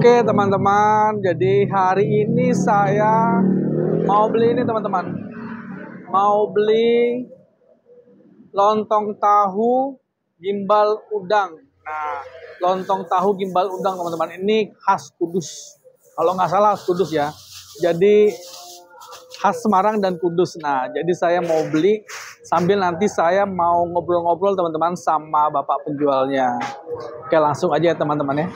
Oke teman-teman, jadi hari ini saya mau beli ini teman-teman. Mau beli lontong tahu gimbal udang. Nah, lontong tahu gimbal udang teman-teman, ini khas Kudus. Kalau nggak salah khas Kudus ya. Jadi khas Semarang dan Kudus. Nah, jadi saya mau beli sambil nanti saya mau ngobrol-ngobrol teman-teman sama bapak penjualnya. Oke, langsung aja ya teman-teman ya.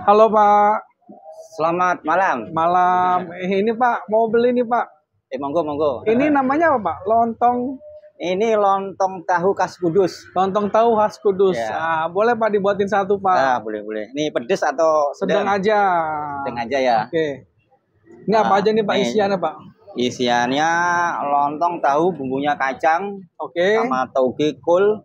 Halo Pak. Selamat malam. Malam. Ini Pak, mau beli nih Pak. Monggo, monggo. Ini namanya apa Pak? Lontong. Ini lontong tahu khas Kudus. Lontong tahu khas Kudus. Ya. Nah, boleh Pak dibuatin satu Pak. Nah, boleh, boleh. Ini pedes atau Sedang aja. Sedang aja ya. Oke. Ini apa aja nih Pak isiannya Pak? Isiannya lontong tahu, bumbunya kacang, Oke. sama toge kol,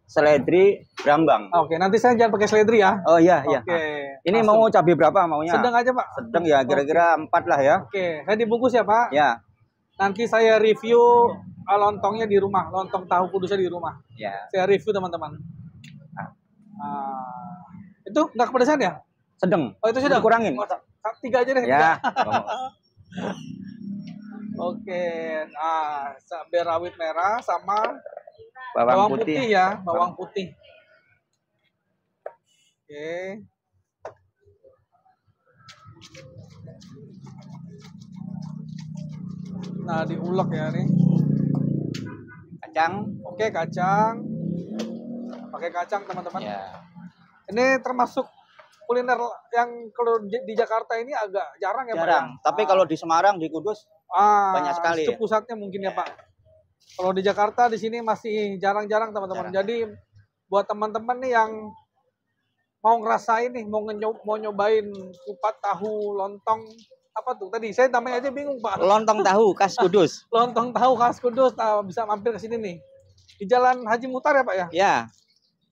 seledri, brambang. Oke, nanti saya jangan pakai seledri ya. Oh iya, iya. Oke. Ini Langsung. mau cabai berapa maunya? Sedang aja Pak. Sedang ya, kira-kira 4 lah ya. Oke, saya dibungkus ya Pak. Ya. Nanti saya review lontongnya di rumah, lontong tahu Kudusnya di rumah. Ya. Saya review teman-teman. Itu nggak kepedesan ya? Sedang. Oh itu sudah. Kurangin. Oh, 3 aja deh. Ya. Oke, nah cabai rawit merah sama Bawang putih ya, bawang putih. Oke. Nah diulek ya nih. Kacang. Oke kacang. Pakai kacang teman-teman. Ya. Ini termasuk kuliner yang kalau di Jakarta ini agak jarang ya Pak? Jarang. Tapi kalau di Semarang, di Kudus banyak sekali. Itu pusatnya mungkin ya Pak. Kalau di Jakarta di sini masih jarang-jarang teman-teman. Jadi buat teman-teman nih yang mau ngerasain nih, mau nyobain kupat tahu lontong apa tuh tadi? Saya namanya aja bingung Pak. Lontong tahu khas Kudus. Lontong tahu khas Kudus. Nah, bisa mampir ke sini nih. Di Jalan Haji Mutar ya Pak ya? Ya.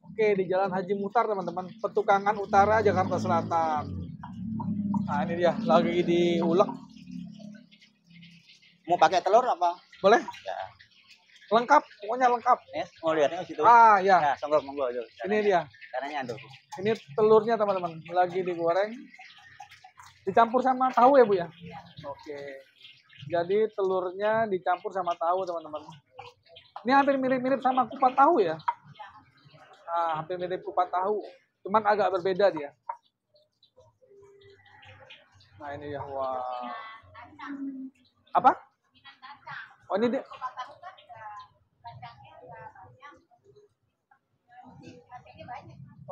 Oke, di Jalan Haji Mutar teman-teman, Petukangan Utara, Jakarta Selatan. Nah ini dia, lagi diulek. Mau pakai telur apa? Boleh? Ya. Lengkap, pokoknya lengkap. Ya, mau lihatnya situ. Ya. Ya, songgo monggo tuh. Ini dia. Caranya tuh. Ini telurnya teman-teman, lagi digoreng. Dicampur sama tahu ya Bu ya? Oke. Jadi telurnya dicampur sama tahu teman-teman. Ini hampir mirip-mirip sama kupat tahu ya? Nah, hampir mirip kupat tahu, cuman agak berbeda dia. Nah ini ya, wah. Apa? Oh ini dia.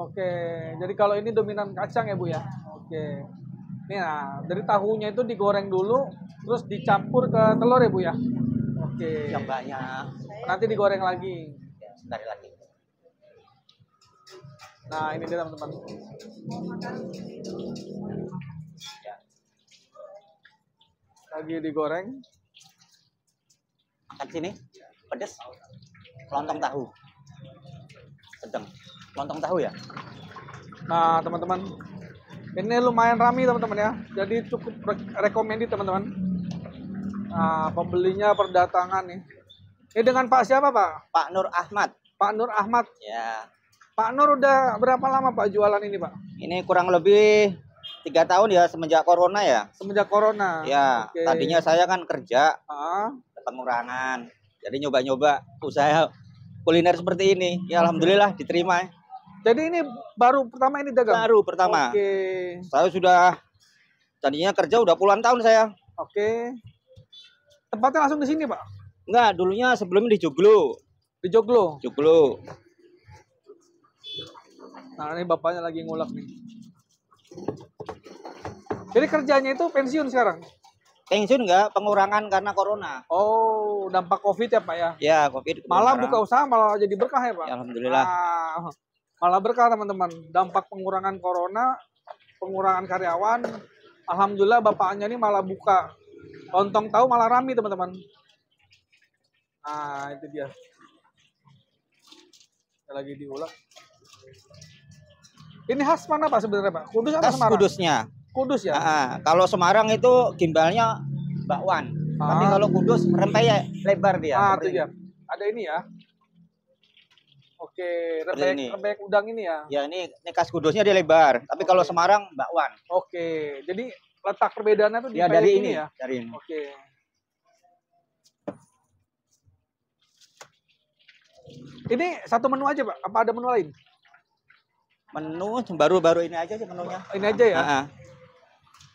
Oke, jadi kalau ini dominan kacang ya Bu ya? Oke. Ini nah, dari tahunya itu digoreng dulu, terus dicampur ke telur ya Bu ya? Oke. Yang banyak. Nanti digoreng lagi. Ya, sebentar lagi. Nah ini dia teman-teman. Ya. Lagi digoreng. Makan sini. Pedes. Lontong tahu. Sedang. Lontong tahu ya. Nah teman-teman, ini lumayan ramai teman-teman ya. Jadi cukup recommended teman-teman. Nah pembelinya berdatangan nih. Ini dengan Pak siapa Pak? Pak Nur Ahmad. Pak Nur Ahmad. Ya. Pak Nur udah berapa lama Pak jualan ini Pak? Ini kurang lebih 3 tahun ya semenjak corona ya. Semenjak corona. Ya. Oke. Tadinya saya kan kerja Ah, pengurangan. Jadi nyoba-nyoba usaha kuliner seperti ini. Ya alhamdulillah diterima. jadi ini baru pertama ini dagang? Baru pertama. Oke. Saya sudah tadinya kerja udah puluhan tahun saya. Oke. Tempatnya langsung di sini Pak? Enggak, dulunya sebelumnya di Joglo. Di Joglo. Joglo. Nah ini bapaknya lagi ngulek nih. Jadi kerjanya itu pensiun sekarang? Pensiun enggak, pengurangan karena corona. Oh, dampak COVID ya Pak ya? Ya, Covid. Malah sekarang. buka usaha malah jadi berkah ya Pak? Ya, alhamdulillah. Malah berkah teman-teman. Dampak pengurangan corona, pengurangan karyawan. Alhamdulillah bapaknya ini malah buka. Lontong tahu malah rame teman-teman. Nah itu dia. Lagi diulek. Ini khas mana Pak sebenarnya Pak? Kudus atau Khas Semarang? Kudusnya. Kudus ya? Kalau Semarang itu gimbalnya bakwan. Tapi kalau Kudus rempeyek lebar dia. Itu dia. Ada ini ya. Oke, Seperti ini. rebek udang ini ya. Ya ini khas Kudusnya dia lebar, tapi kalau Semarang bakwan. Oke, jadi letak perbedaannya tuh di Ya peyek dari ini ini, ya. dari ini. Oke. Ini satu menu aja Pak? Apa ada menu lain? Menu baru-baru ini aja sih menunya. Ini aja ya. Ah, ah.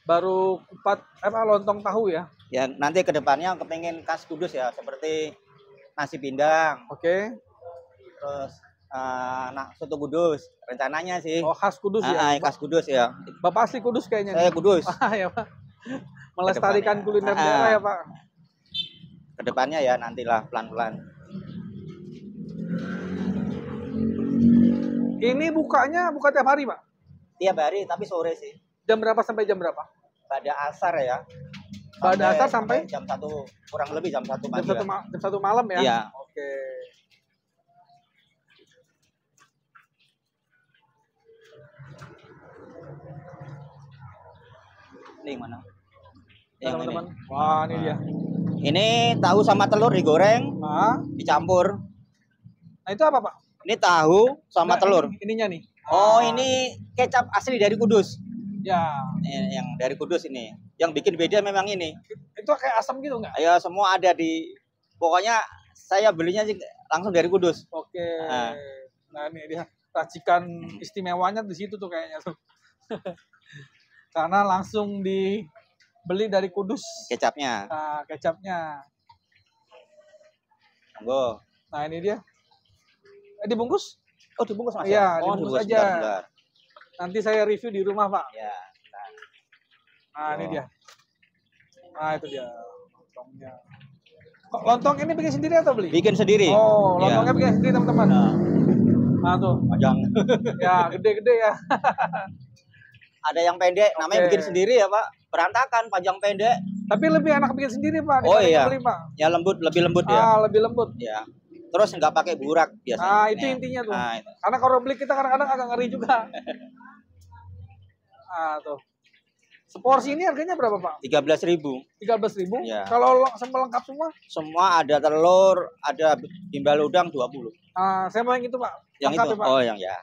Baru kupat lontong tahu ya. Ya nanti kedepannya kepengen khas Kudus ya, seperti nasi pindang. Oke. Terus soto Kudus rencananya sih. Oh, khas Kudus ya. Khas Kudus ya. Bapak asli Kudus kayaknya. Saya Kudus. Ya Pak. Melestarikan kuliner Kedepannya. daerah ya Pak. Kedepannya ya nantilah pelan-pelan. Ini buka tiap hari Pak? Tiap hari tapi sore sih. Jam berapa sampai jam berapa? Pada asar ya. Pada asar sampai jam 1 kurang lebih jam 1 pagi. Jam 1 malam ya? Iya. Oke. Ini yang mana? Nah, Yang teman-teman. ini. Wah, ini dia. Ini tahu sama telur digoreng, dicampur. Nah, itu apa, Pak? Ini tahu sama telur. Ininya nih. Oh, ini kecap asli dari Kudus. Ya. Yang dari Kudus ini. Yang bikin beda memang ini. Itu kayak asam gitu nggak? Ya, semua ada di. Pokoknya saya belinya sih langsung dari Kudus. Oke. Nah, ini dia racikan istimewanya di situ tuh kayaknya tuh. Karena langsung dibeli dari Kudus. Kecapnya. Nah, kecapnya. Monggo. Nah, ini dia. Dibungkus? Oh, dibungkus Mas. Iya, oh, dibungkus aja. Bentar. Nanti saya review di rumah, Pak. Ya. Nah, ini dia. Nah, itu dia lontongnya. Kok lontong ini bikin sendiri atau beli? Bikin sendiri. Oh, lontongnya bikin sendiri, teman-teman. Nah, tuh. Panjang. Ya, gede-gede ya. Ada yang pendek, namanya bikin sendiri ya, Pak. Berantakan, panjang pendek. Tapi lebih enak bikin sendiri, Pak. Oh iya. Beli, Pak. Ya lebih lembut ya. Lebih lembut. Ya. Terus nggak pakai burak biasanya. Itu intinya tuh. Itu. Karena kalau beli kita kadang-kadang agak ngeri juga. Tuh. Seporsi ini harganya berapa, Pak? 13.000. 13.000. Ya. Kalau lengkap semua? Semua ada telur, ada gimbal udang 20. Saya mau yang itu, Pak. Yang lengkap itu. Ya, Pak? Oh, yang ya.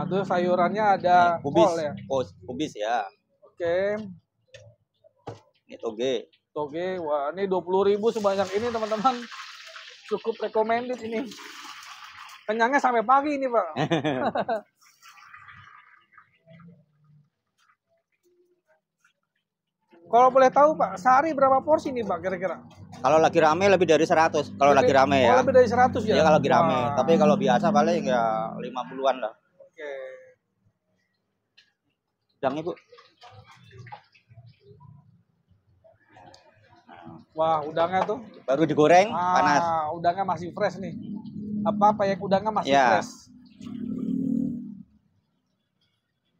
Tuh sayurannya ada kubis kol ya. Kubis ya. Oke. Ini toge. Toge, wah ini 20.000 sebanyak ini teman-teman. Cukup recommended ini. Kenyangnya sampai pagi ini, Pak. Kalau boleh tahu, Pak, sehari berapa porsi nih, Pak, kira-kira? Kalau lagi rame lebih dari 100. Kalau lagi rame ya. Lebih dari 100 ya? Iya, kalau lagi rame. Tapi kalau biasa paling ya 50-an lah. Oke. Udangnya, Bu. Wah, udangnya tuh baru digoreng panas. Udangnya masih fresh nih. Peyek udangnya masih ya. fresh.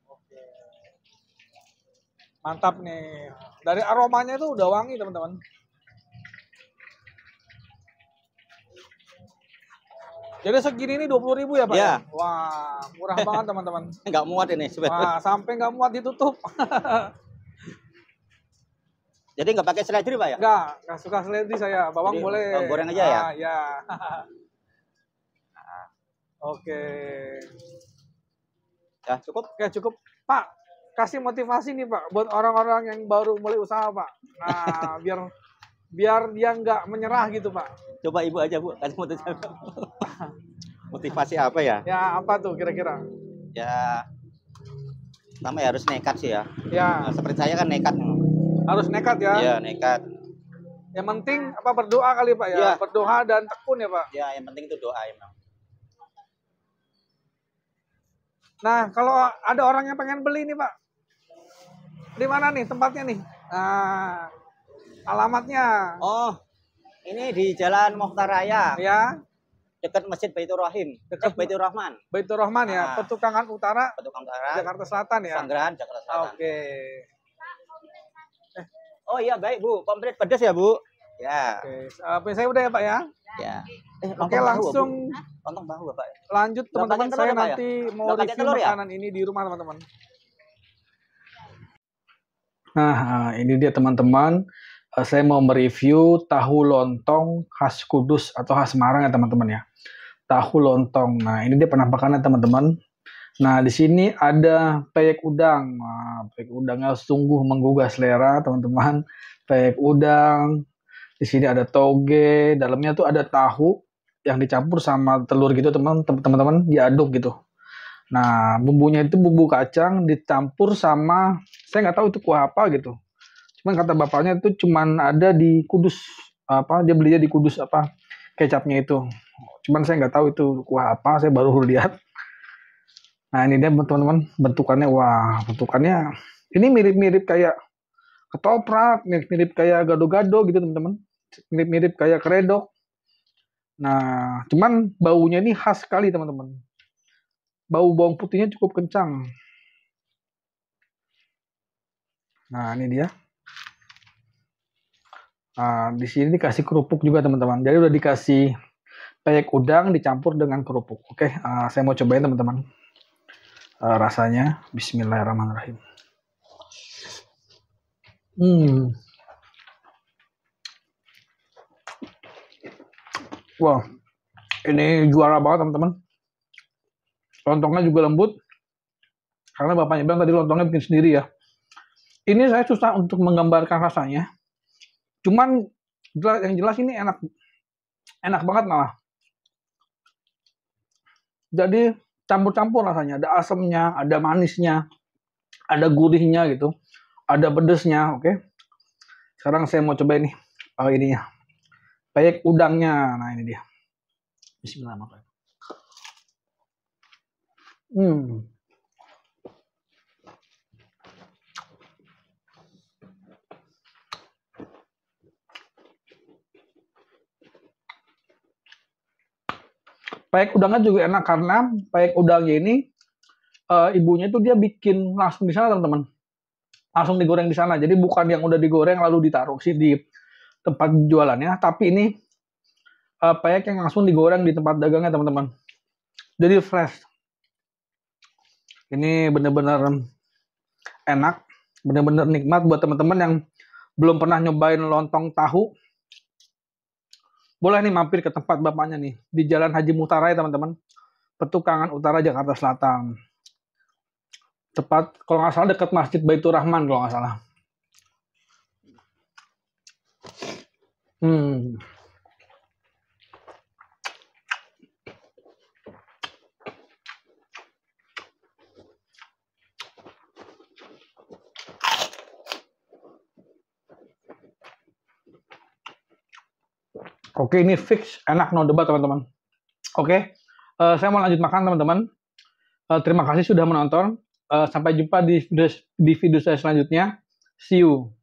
Oke. Mantap nih. Dari aromanya itu udah wangi, teman-teman. Jadi segini ini 20.000 ya, Pak? Ya. Wah, murah banget, teman-teman. Nggak muat ini sebenarnya. Wah, sampai nggak muat ditutup. Jadi nggak pakai seledri, Pak ya? Nggak suka seledri saya. Bawang jadi, boleh. Goreng aja ya? Ya. Oke. Ya, cukup? Oke, cukup. Pak, kasih motivasi nih, Pak, buat orang-orang yang baru mulai usaha, Pak. Nah, biar dia nggak menyerah gitu, Pak. Coba Ibu aja, Bu. Kasih motivasi. Motivasi apa ya? Ya, apa tuh kira-kira? Ya, pertama ya harus nekat sih ya. Ya. Nah, seperti saya kan nekat. Harus nekat ya? Iya, nekat. Yang penting apa berdoa kali, Pak ya? Ya. Berdoa dan tekun ya, Pak? Ya, yang penting itu doa emang. Nah, kalau ada orang yang pengen beli nih, Pak. Di mana nih tempatnya nih? Nah, alamatnya. Oh, ini di Jalan Mokhtar Raya. Ya. Dekat Masjid Baitur Rahim. Dekat Baitur Rahman. Baitur Rahman ya, Petukangan Utara. Petukangan Utara. Jakarta Selatan ya. Sanggerahan, Jakarta Selatan. Oke. Oh iya, baik, Bu. Komplit pedas ya, Bu? Ya. Oke, saya udah ya, Pak ya. Ya. Oke, langsung lontong bahu, Bapak. Lanjut teman-teman, saya ya, nanti mau Nggak review makanan ini di rumah teman-teman. Nah, ini dia teman-teman, Saya mau mereview tahu lontong khas Kudus atau khas Semarang ya teman-teman ya. Tahu lontong. Nah, ini dia penampakannya teman-teman. Nah, di sini ada peyek udang. Nah, peyek udangnya sungguh menggugah selera teman-teman. Peyek udang. Di sini ada toge. Dalamnya tuh ada tahu yang dicampur sama telur gitu teman-teman, diaduk gitu. Nah, bumbunya itu bumbu kacang dicampur sama, saya nggak tahu itu kuah apa gitu. Cuman kata bapaknya itu cuman ada di Kudus, apa dia belinya di Kudus apa kecapnya itu. Cuman saya nggak tahu itu kuah apa, saya baru lihat. Nah ini dia teman-teman bentukannya, wah bentukannya ini mirip-mirip kayak ketoprak, mirip-mirip kayak gado-gado gitu teman-teman, mirip-mirip kayak kredok. Nah cuman baunya ini khas sekali teman-teman, bau bawang putihnya cukup kencang. Nah ini dia. Nah, di sini dikasih kerupuk juga teman-teman. Jadi udah dikasih peyek udang dicampur dengan kerupuk. Oke, saya mau cobain teman-teman. Rasanya, Bismillahirrahmanirrahim. Wah, ini juara banget teman-teman. Lontongnya juga lembut. Karena bapaknya bilang tadi lontongnya bikin sendiri ya. Ini saya susah untuk menggambarkan rasanya. Cuman yang jelas ini enak. Enak banget malah. Jadi campur-campur rasanya. Ada asamnya, ada manisnya, ada gurihnya gitu. Ada pedesnya, oke. Sekarang saya mau coba nih ininya. Peyek udangnya. Nah, ini dia. Bismillahirrahmanirrahim. Peyek udangnya juga enak karena peyek udangnya ini ibunya itu dia bikin langsung di sana teman-teman, langsung digoreng di sana. Jadi bukan yang udah digoreng lalu ditaruh sih di tempat jualannya, tapi ini peyek yang langsung digoreng di tempat dagangnya teman-teman. Jadi fresh. Ini bener-bener enak, bener-bener nikmat buat teman-teman yang belum pernah nyobain lontong tahu. Boleh nih mampir ke tempat bapaknya nih di Jalan Haji Mutarai teman-teman, Petukangan Utara Jakarta Selatan. Tepat kalau nggak salah dekat Masjid Baitur Rahman kalau nggak salah. Oke, ini fix enak, no debat teman-teman. Oke, saya mau lanjut makan teman-teman. Terima kasih sudah menonton. Sampai jumpa di video saya selanjutnya. See you.